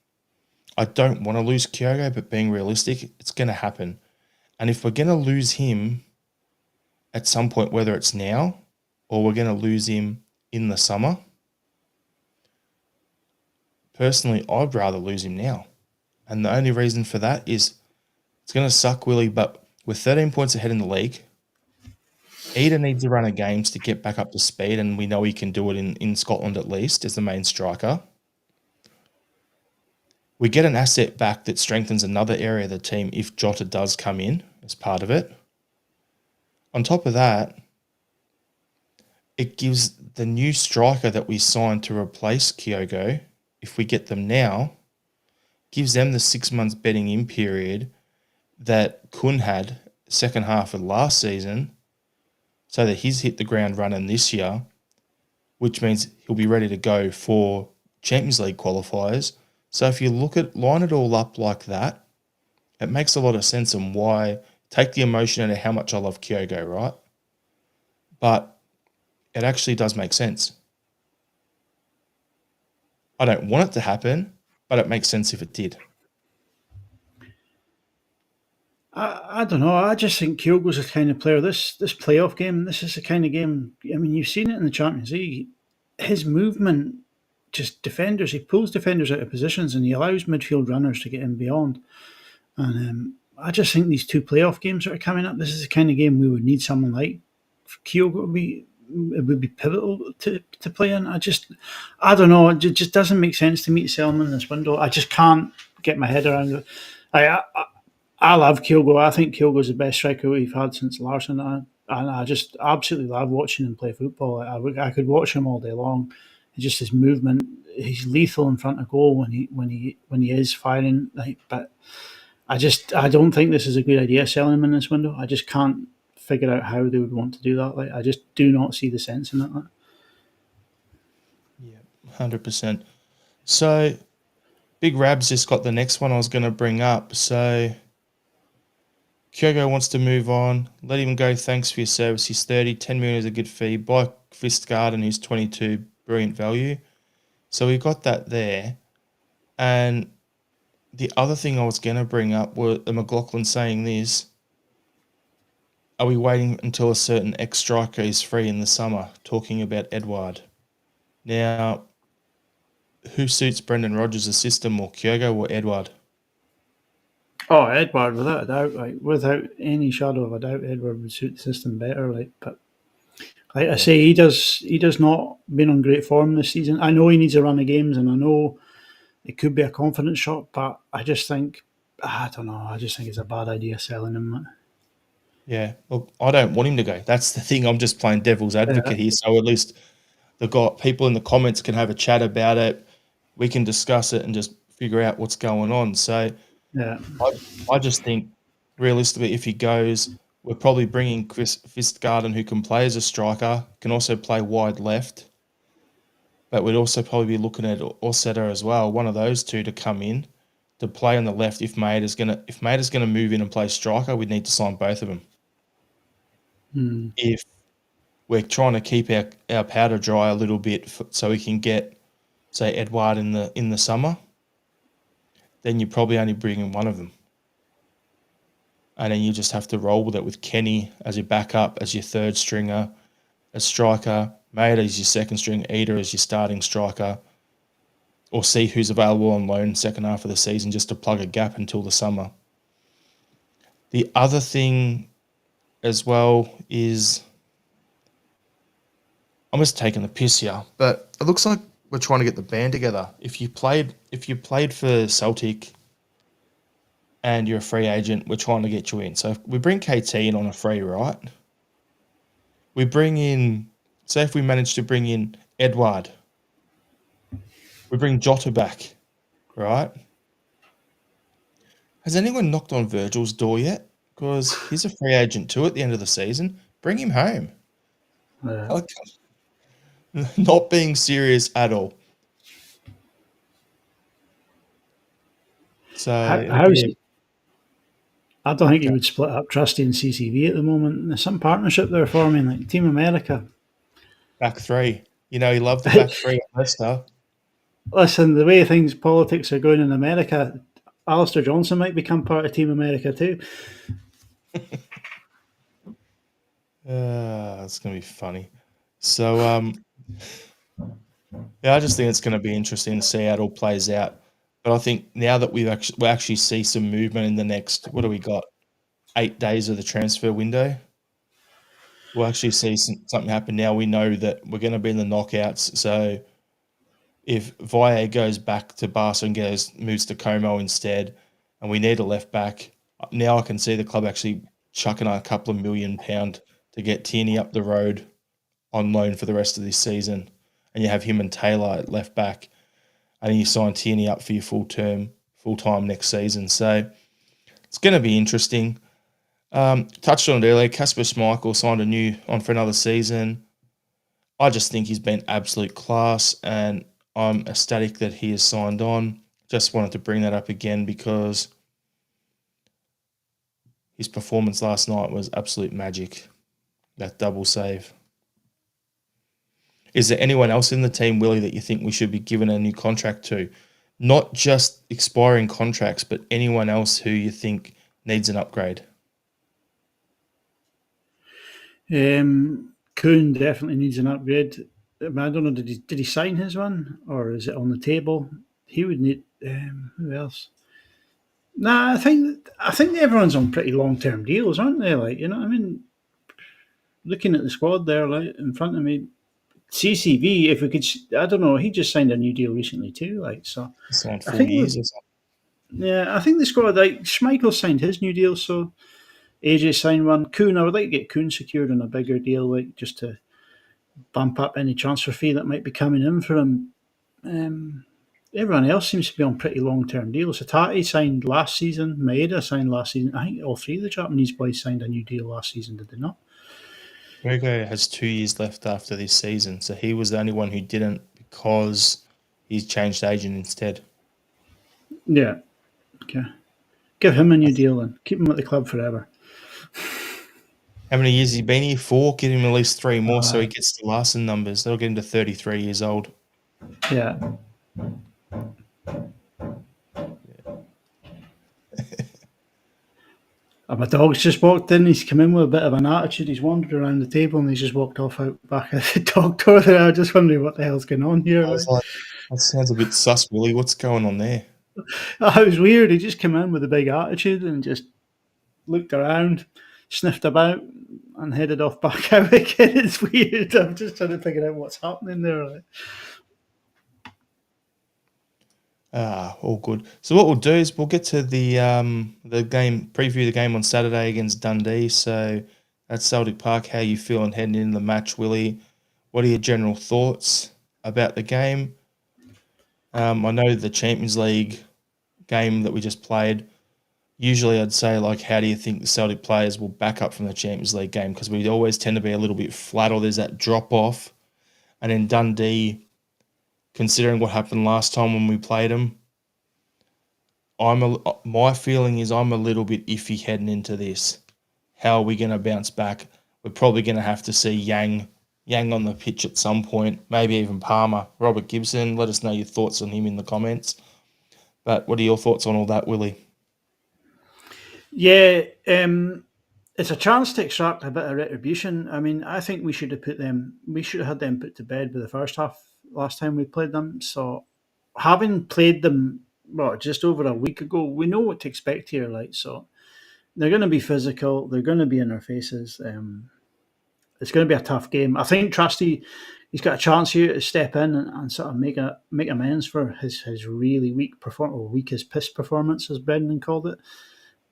I don't want to lose Kyogo, but being realistic, it's going to happen. And if we're going to lose him at some point, whether it's now or we're going to lose him in the summer, personally, I'd rather lose him now. And the only reason for that is it's going to suck, Willie, but we're 13 points ahead in the league. Ida needs a run of games to get back up to speed, and we know he can do it in Scotland at least as the main striker. We get an asset back that strengthens another area of the team if Jota does come in as part of it. On top of that, it gives the new striker that we signed to replace Kyogo, if we get them now, gives them the 6 months betting in period that Kun had second half of last season, so that he's hit the ground running this year, which means he'll be ready to go for Champions League qualifiers. So if you line it all up like that, it makes a lot of sense on why. Take the emotion out of how much I love Kyogo, right? But it actually does make sense. I don't want it to happen, but it makes sense if it did. I don't know. I just think Kyogo's the kind of player. This playoff game, this is the kind of game. I mean, you've seen it in the Champions League. His movement, just defenders. He pulls defenders out of positions, and he allows midfield runners to get in beyond. And I just think these 2 playoff games that are coming up, this is the kind of game we would need someone like Kyogo. It would be pivotal to play in. I don't know. It just doesn't make sense to me to sell him in this window. I just can't get my head around it. I love Kyogo. I think Kyogo's the best striker we've had since Larson, and I just absolutely love watching him play football. I could watch him all day long. Just his movement, he's lethal in front of goal when he is firing. But I don't think this is a good idea selling him in this window. I just can't figure out how they would want to do that. I just do not see the sense in it. Yeah, 100%. So, Big Rabs just got the next one I was going to bring up. So, Kyogo wants to move on. Let him go. Thanks for your service. He's 30. 10 million is a good fee. Buy Fistgarden, who's 22. Brilliant value. So, we got that there. And the other thing I was going to bring up were the McLaughlin saying this. Are we waiting until a certain ex-striker is free in the summer? Talking about Edouard. Now, who suits Brendan Rodgers' system, more Kyogo or Edouard? Oh, Edward, without a doubt, without any shadow of a doubt, Edward would suit the system better. But like I Yeah. say, he does not been on great form this season. I know he needs a run of games, and I know it could be a confidence shot, but I just think I don't know. I just think it's a bad idea selling him. Yeah. Look, I don't want him to go. That's the thing. I'm just playing devil's Yeah, advocate here. So at least people in the comments can have a chat about it. We can discuss it and just figure out what's going on. So yeah. I just think realistically, if he goes, we're probably bringing Chris Fistgarden, who can play as a striker, can also play wide left. But we'd also probably be looking at Orsetta as well, one of those two to come in to play on the left. If Maeder's gonna move in and play striker, we'd need to sign both of them. Hmm. If we're trying to keep our powder dry a little bit so we can get, say, Edouard in the summer, then you're probably only bringing one of them. And then you just have to roll with it with Kenny as your backup, as your third stringer, as striker, Maeda as your second string, Eder as your starting striker, or see who's available on loan second half of the season just to plug a gap until the summer. The other thing as well is, I'm just taking the piss here, but it looks like we're trying to get the band together. If you played for Celtic and you're a free agent, we're trying to get you in. So if we bring KT in on a free, right? We bring in, say if we manage to bring in Edouard, we bring Jota back, right? Has anyone knocked on Virgil's door yet? Because he's a free agent too at the end of the season. Bring him home. Yeah. Like, not being serious at all. So How's yeah, I don't think he would split up Trusty and CCV at the moment. There's some partnership they're forming, like Team America. back three. You know, he loved the back three at Leicester. Listen, the way things politics are going in America, Alistair Johnson might become part of Team America too. It's gonna be funny. So yeah, I just think it's gonna be interesting to see how it all plays out. But I think now that we actually see some movement in the next, what do we got? 8 days of the transfer window. We'll actually see something happen now. We know that we're going to be in the knockouts. So if Valle goes back to Barca and moves to Como instead, and we need a left back, now I can see the club actually chucking a couple of £1 million to get Tierney up the road on loan for the rest of this season. And you have him and Taylor at left back, and you sign Tierney up for your full time next season. So it's going to be interesting. Touched on it earlier. Kasper Schmeichel signed on for another season. I just think he's been absolute class, and I'm ecstatic that he has signed on. Just wanted to bring that up again because his performance last night was absolute magic. That double save. Is there anyone else in the team, Willie, that you think we should be giving a new contract to? Not just expiring contracts, but anyone else who you think needs an upgrade? Kuhn definitely needs an upgrade. I don't know. Did he sign his one, or is it on the table? He would need. Who else? Nah, I think everyone's on pretty long term deals, aren't they? Like, you know what I mean? Looking at the squad there, like in front of me, CCV. If we could, I don't know. He just signed a new deal recently too. Like, so He signed I 4 think years or something. Yeah, I think the squad, like, Schmeichel signed his new deal, so AJ signed one. Kuhn, I would like to get Kuhn secured on a bigger deal, like, just to bump up any transfer fee that might be coming in for him. Everyone else seems to be on pretty long term deals. Hatate signed last season. Maeda signed last season. I think all three of the Japanese boys signed a new deal last season, did they not? Grego has 2 years left after this season, so he was the only one who didn't because he's changed agent instead. Yeah. Okay. Give him a new deal then. Keep him at the club forever. How many years has he been here for? Give him at least 3 more so he gets the Larson numbers. That'll get him to 33 years old. Yeah. My dog's just walked in. He's come in with a bit of an attitude. He's wandered around the table and he's just walked off out back at the dog door there. I just wondering what the hell's going on here. I was like, that sounds a bit sus, Willie. What's going on there? It was weird. He just came in with a big attitude and just looked around, sniffed about, and headed off back out again. It's weird. I'm just trying to figure out what's happening there. All good. So what we'll do is we'll get to the game, preview the game on Saturday against Dundee. So at Celtic Park, how you feeling heading into the match, Willie? What are your general thoughts about the game? I know the Champions League game that we just played. Usually I'd say, like, how do you think the Celtic players will back up from the Champions League game? Because we always tend to be a little bit flat or there's that drop off. And in Dundee, considering what happened last time when we played them, my feeling is I'm a little bit iffy heading into this. How are we going to bounce back? We're probably going to have to see Yang on the pitch at some point, maybe even Palmer. Robert Gibson, let us know your thoughts on him in the comments. But what are your thoughts on all that, Willie? Yeah, it's a chance to extract a bit of retribution. I mean, I think we should have had them put to bed by the first half last time we played them. So, having played them, just over a week ago, we know what to expect here. Like, so they're going to be physical. They're going to be in our faces. It's going to be a tough game. I think Trusty, he's got a chance here to step in and sort of make amends for his really weakest piss performance, as Brendan called it.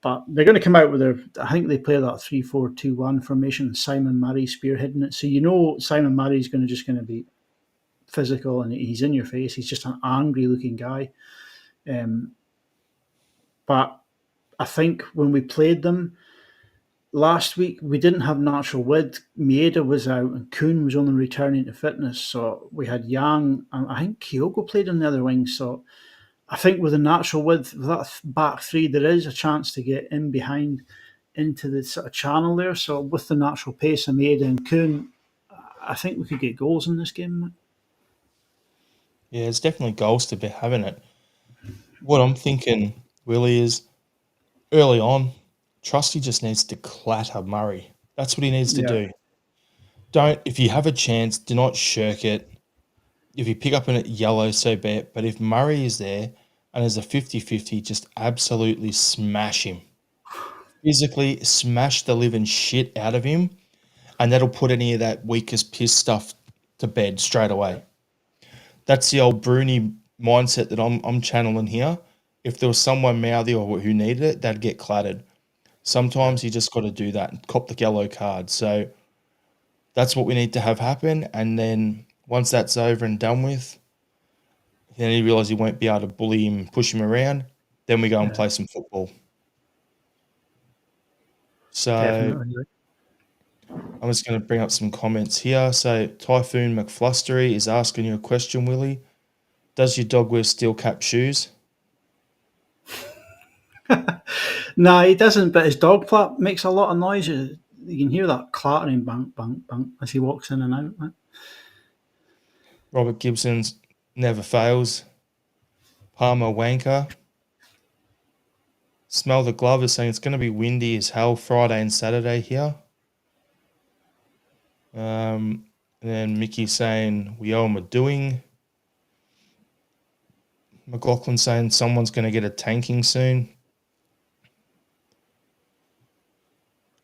But they're going to come out with I think they play that 3-4-2-1 formation, Simon Murray spearheading it. So Simon Murray's going to be physical and he's in your face. He's just an angry looking guy. But I think when we played them last week, we didn't have natural width. Maeda was out and Kuhn was only returning to fitness. So we had Yang and I think Kyogo played on the other wing. So I think with the natural width, with that back three, there is a chance to get in behind into the sort of channel there. So with the natural pace of Maeda and Kuhn, I think we could get goals in this game. Yeah, it's definitely goals to be having it. What I'm thinking, Willie, is early on, Trusty just needs to clatter Murray. That's what he needs to do. If you have a chance, do not shirk it. If you pick up in it yellow, so be it. But if Murray is there and there's a 50-50, just absolutely smash him. Physically smash the living shit out of him, and that'll put any of that weakest piss stuff to bed straight away. That's the old Bruni mindset that I'm channeling here. If there was someone mouthy or who needed it, they'd get clattered. Sometimes you just got to do that and cop the yellow card. So that's what we need to have happen. And then once that's over and done with, then he realises he won't be able to bully him, push him around. Then we go and play some football. So Definitely. I'm just going to bring up some comments here. So Typhoon McFlustery is asking you a question, Willie. Does your dog wear steel cap shoes? No, he doesn't, but his dog flap makes a lot of noise. You can hear that clattering bang, bang, bang as he walks in and out. Right? Robert Gibson's never fails. Palmer Wanker. Smell the Glove is saying it's going to be windy as hell Friday and Saturday here. And then Mickey saying, we owe him a doing. McLaughlin saying someone's going to get a tanking soon.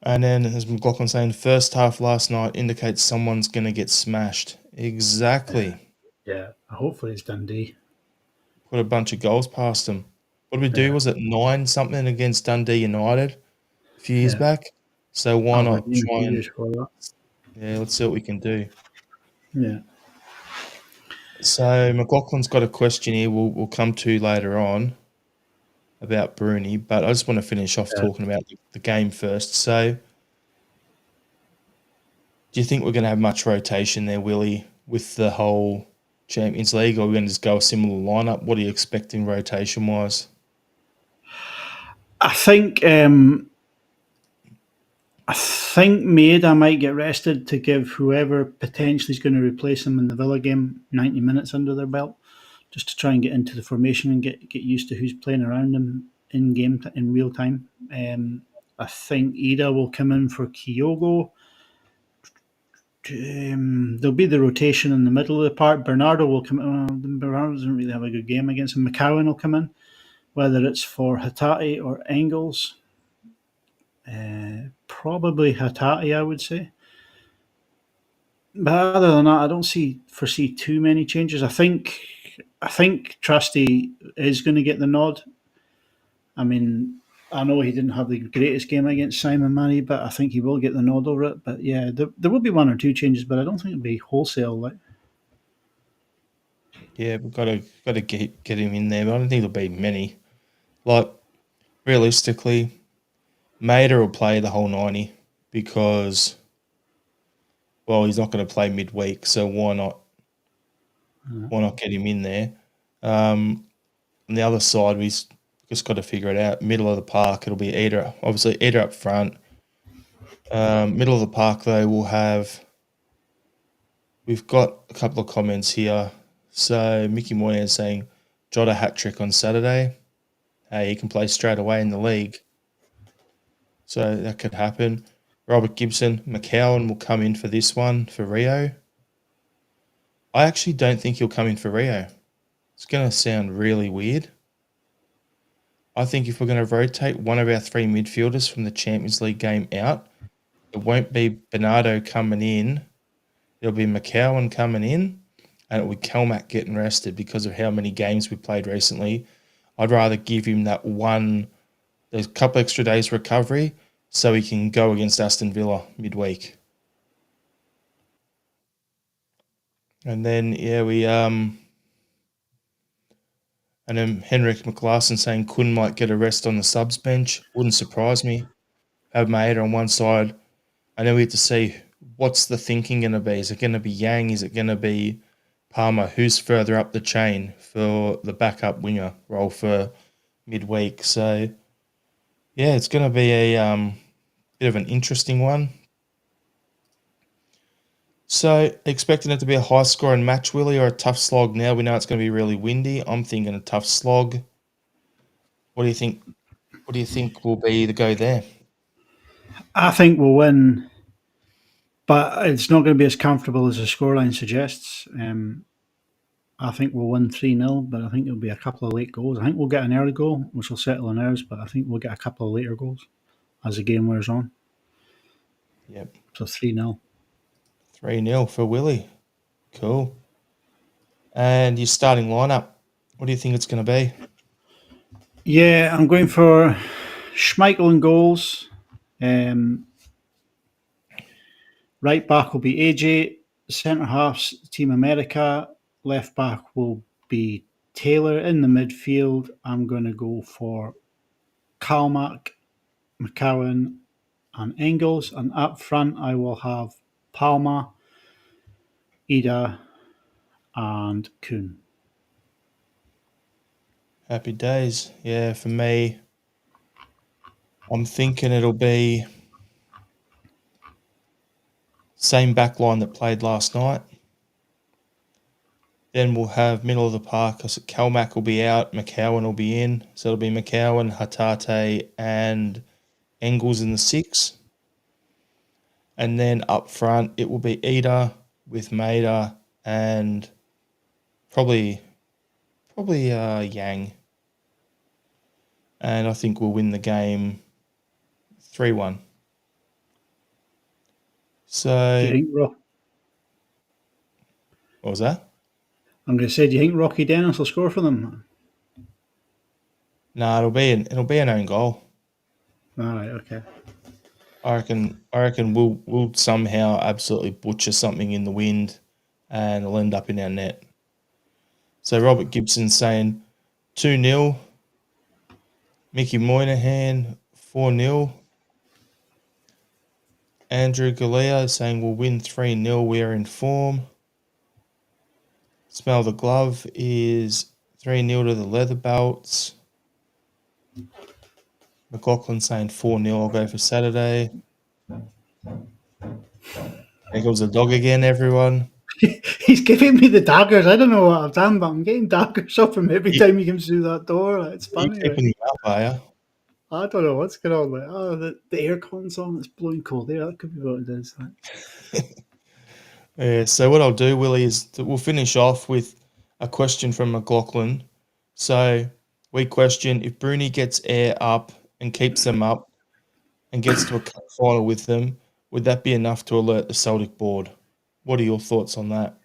And then as McLaughlin saying, first half last night indicates someone's going to get smashed. Exactly. Yeah, hopefully it's Dundee. Put a bunch of goals past them. what did we do? Yeah, Was it 9 something against Dundee United a few years yeah. back? So why not Aberdeen a try few and years for that. yeah, let's see what we can do. Yeah, So McLaughlin's got a question here we'll come to later on about Bruni, but I just want to finish off yeah. talking about the game first. So do you think we're going to have much rotation there, Willie, with the whole Champions League, or are we going to just go a similar lineup? What are you expecting rotation wise? I think Maeda might get rested to give whoever potentially is going to replace him in the Villa game 90 minutes under their belt, just to try and get into the formation and get used to who's playing around him in game in real time. I think Ida will come in for Kyogo. There'll be the rotation in the middle of the park. Bernardo will come in. Bernardo doesn't really have a good game against him. McCowan will come in, whether it's for Hatate or Engels. Probably Hatate, I would say. But other than that, I don't foresee too many changes. I think Trusty is going to get the nod. I mean, I know he didn't have the greatest game against Simon Manny, but I think he will get the nod over it. But yeah, there will be one or two changes, but I don't think it'll be wholesale. Like, Yeah, we've got to get him in there, but I don't think there'll be many. Like realistically, Mater will play the whole 90 because well, he's not going to play midweek, so why not? Why not get him in there? On the other side, we just got to figure it out. Middle of the park, it'll be Eder, obviously Eder up front. Middle of the park, though, we've got a couple of comments here. So Mickey Moynihan saying Jota hat trick on Saturday. Hey, he can play straight away in the league, so that could happen. Robert Gibson, McCowan will come in for this one for Rio. I actually don't think he'll come in for Rio. It's going to sound really weird. I think if we're going to rotate one of our three midfielders from the Champions League game out, it won't be Bernardo coming in. It'll be McCowan coming in, and it'll be Kelmack getting rested because of how many games we played recently. I'd rather give him there's a couple extra days recovery so he can go against Aston Villa midweek. And then and then Henrik McLaughlin saying Kun might get a rest on the subs bench. Wouldn't surprise me. Have Maeda on one side, and then we have to see what's the thinking going to be. Is it going to be Yang? Is it going to be Palmer? Who's further up the chain for the backup winger role for midweek? So yeah, it's going to be a bit of an interesting one. So expecting it to be a high scoring match, Willie, or a tough slog? Now we know it's going to be really windy. I'm thinking a tough slog. What do you think? What do you think will be the go there? I think we'll win, but it's not going to be as comfortable as the scoreline suggests. I think we'll win 3-0, but I think there'll be a couple of late goals. I think we'll get an early goal, which will settle in ours, but I think we'll get a couple of later goals as the game wears on. Yep. So 3-0. 3-0 for Willie. Cool. And your starting lineup, what do you think it's going to be? Yeah, I'm going for Schmeichel in goals. Right back will be AJ. Centre halves, Team America. Left back will be Taylor. In the midfield, I'm going to go for Kalmak, McCowan, and Engels. And up front, I will have Palma, Ida, and Kuhn. Happy days. Yeah, for me, I'm thinking it'll be same back line that played last night. Then we'll have middle of the park. Kalmak will be out, McCowan will be in. So it'll be McCowan, Hatate, and Engels in the six. And then up front, it will be Ida with Maida and probably Yang. And I think we'll win the game 3-1. Do So, you think what was that? I'm going to say, do you think Rocky Dennis will score for them? No, it'll be an own goal. All right, okay. I reckon we'll somehow absolutely butcher something in the wind, and it'll end up in our net. So Robert Gibson saying 2-0. Mickey Moynihan 4-0. Andrew Galea saying we'll win 3-0. We are in form. Smell the Glove is 3-0 to the Leather Belts. McLaughlin saying 4-0. I'll go for Saturday. There goes the dog again, everyone. He's giving me the daggers. I don't know what I've done, but I'm getting daggers off him every You, time he comes through that door. It's you funny. Like, keeping him up, are you? I don't know what's going on. Like, oh, the aircon's on. It's blowing cold air. That could be what it is. Like. Yeah, so what I'll do, Willie, is that we'll finish off with a question from McLaughlin. So we question, if Bruni gets air up and keeps them up and gets to a cup final with them, would that be enough to alert the Celtic board? What are your thoughts on that?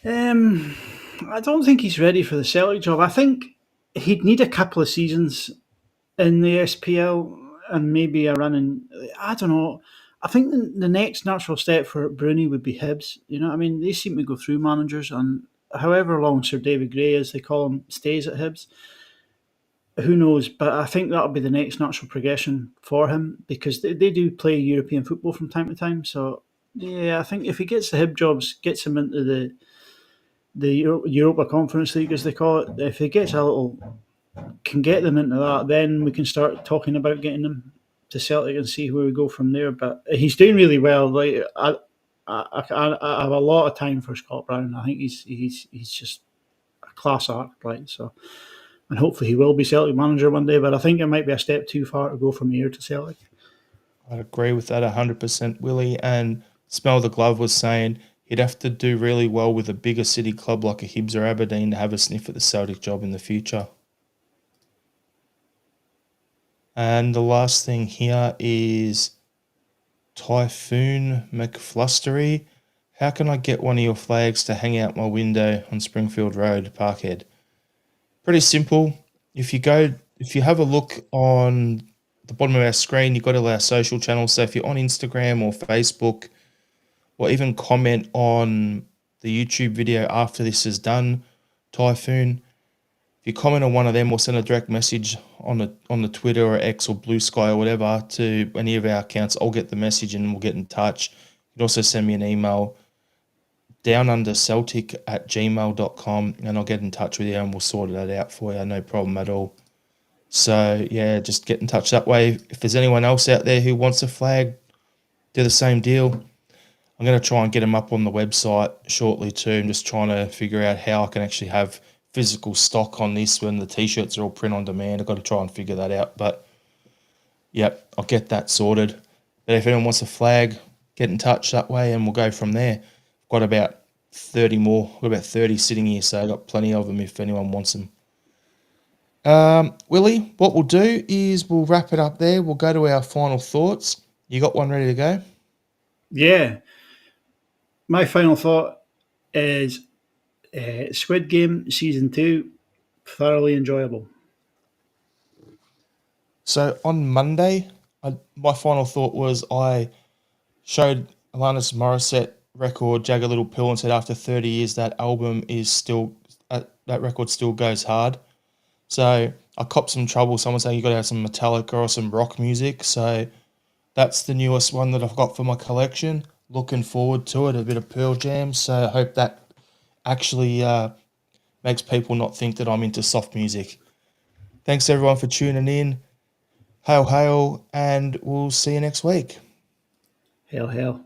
Um, I don't think he's ready for the Celtic job. I think he'd need a couple of seasons in the SPL and maybe a run in. I don't know. I think the next natural step for Bruni would be Hibs. You know, what I mean, they seem to go through managers, and however long Sir David Gray, as they call him, stays at Hibs, who knows? But I think that'll be the next natural progression for him because they do play European football from time to time. So yeah, I think if he gets the Hib jobs, gets him into the Europa Conference League, as they call it, if he gets a little can get them into that, then we can start talking about getting them to Celtic and see where we go from there. But he's doing really well. Like I have a lot of time for Scott Brown. I think he's just a class act. Like so, and hopefully he will be Celtic manager one day. But I think it might be a step too far to go from here to Celtic. I'd agree with that 100%, Willie. And Smell the Glove was saying he'd have to do really well with a bigger city club like a Hibs or Aberdeen to have a sniff at the Celtic job in the future. And the last thing here is Typhoon McFlustery. How can I get one of your flags to hang out my window on Springfield Road, Parkhead? Pretty simple. If you have a look on the bottom of our screen, you've got all our social channels. So if you're on Instagram or Facebook, or even comment on the YouTube video after this is done, Typhoon, if you comment on one of them or send a direct message on the Twitter or X or Blue Sky or whatever to any of our accounts, I'll get the message and we'll get in touch. You can also send me an email, downunderceltic@gmail.com, and I'll get in touch with you and we'll sort that out for you. No problem at all. So, yeah, just get in touch that way. If there's anyone else out there who wants a flag, do the same deal. I'm going to try and get them up on the website shortly too. I'm just trying to figure out how I can actually have physical stock on this when the T-shirts are all print on demand. I've got to try and figure that out. But, yep, I'll get that sorted. But if anyone wants a flag, get in touch that way and we'll go from there. I've got about 30 more. I've got about 30 sitting here, so I've got plenty of them if anyone wants them. Willie, what we'll do is we'll wrap it up there. We'll go to our final thoughts. You got one ready to go? Yeah. My final thought is Squid Game Season 2, thoroughly enjoyable. So on Monday, my final thought was I showed Alanis Morissette record Jagged Little Pill and said after 30 years that album is still that record still goes hard. So I copped some trouble. Someone saying you got to have some Metallica or some rock music. So that's the newest one that I've got for my collection. Looking forward to it. A bit of Pearl Jam. So I hope that actually makes people not think that I'm into soft music. Thanks everyone for tuning in. Hail, hail, and we'll see you next week. Hail, hail.